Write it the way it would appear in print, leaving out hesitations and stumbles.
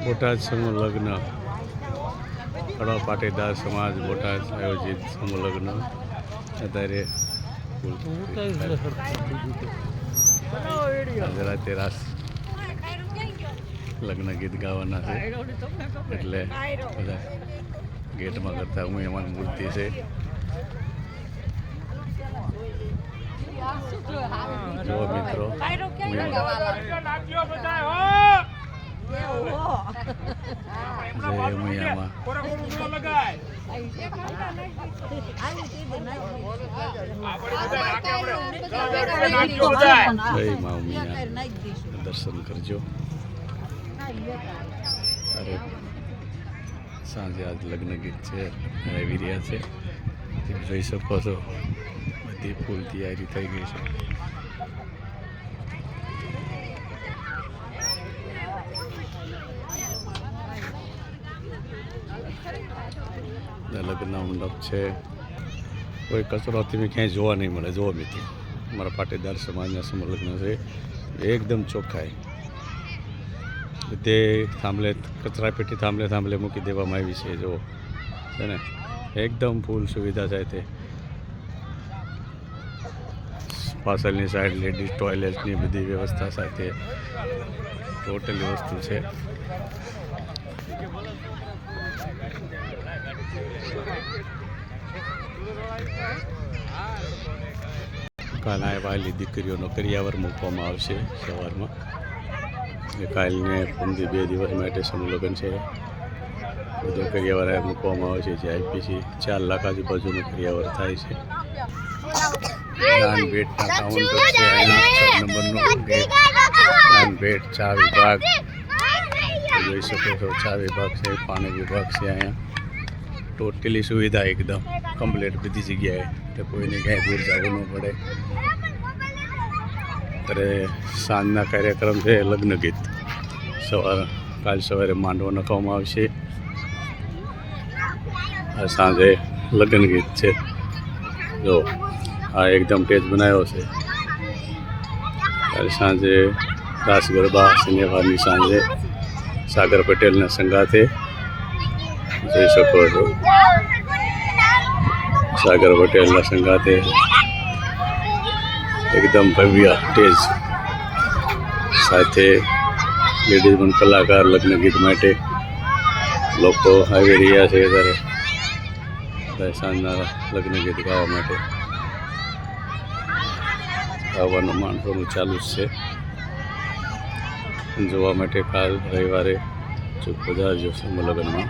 બોટાદ સમૂહ લગ્ન કડવા પાટીદાર સમાજ બોટાદ આયોજિત સમૂહ લગ્ન અત્યારે આજે રાતે રાસ લગ્ન ગીત ગાવાના છે એટલે બધા ગેટમાં કરતા હું એમાં મૂર્તિ છે. જો મિત્રો દર્શન કરજો. અરે સાંજે આજ લગ્ન ગીત છે આવી રહ્યા છે જોઈ શકો છો. બધી ફૂલ તૈયારી થઈ ગઈ છે. લગ્ન મંડપ છે. કોઈ કચરો તમે ક્યાંય જોવા નહીં મળે. જોવા મિત્રો અમારા પાટીદાર સમાજના સમૂહ લગ્ન છે. એકદમ ચોખ્ખાઈ તે થાંભલે કચરા પેટી થાંભલે મૂકી દેવામાં આવી છે. જો છે ને એકદમ ફૂલ સુવિધા છે. તે પાછળની સાઈડ લેડીઝ ટોયલેટની બધી વ્યવસ્થા સાથે ટોટલી વસ્તુ છે. કાલે વાલી દીકરીઓનો કરિયાવર મૂકવામાં આવશે સવારમાં. કાલને પૂંદી 2 દિવસ માટે સમૂહ લગ્ન છે. બધો કરિયાવર મૂકવામાં આવે છે. જે આઈપીસી 4 લાખ આજુબાજુનો કરિયાવર થાય છે. દાન ભેટના કાઉન્ટર છે. અહીંયા 6 નંબરનો ગેટ દાન ભેટ ચા વિભાગ જોઈ શકો છો. ચા વિભાગ છે, પાણી વિભાગ છે. અહીંયા ટોટલી સુવિધા એકદમ કમ્પ્લીટ બધી જગ્યાએ. તો કોઈને ક્યાંય દૂર જવું ન પડે. અત્યારે સાંજના કાર્યક્રમ છે લગ્ન ગીત. કાલ સવારે માંડવો નખાવવામાં આવશે. આ સાંજે લગ્ન ગીત છે. જો આ એકદમ તેજ બનાવ્યો છે. કાલે સાંજે રાસ ગરબા શનિવારની સાંજે સાગર પટેલના સંગાથે જોઈ શકો છો. સાગર પટેલના સંગાથે એકદમ ભવ્ય સ્ટેજ સાથે લેડીઝ પણ કલાકાર લગ્ન ગીત માટે લોકો આવી રહ્યા છે. ત્યારે સાંજના લગ્ન ગીત ગાવા માટે આવવાનું માણસોનું ચાલુ જ છે. જોવા માટે કાલ રવિવારે ચોક બજાર જો સમૂહ લગ્નમાં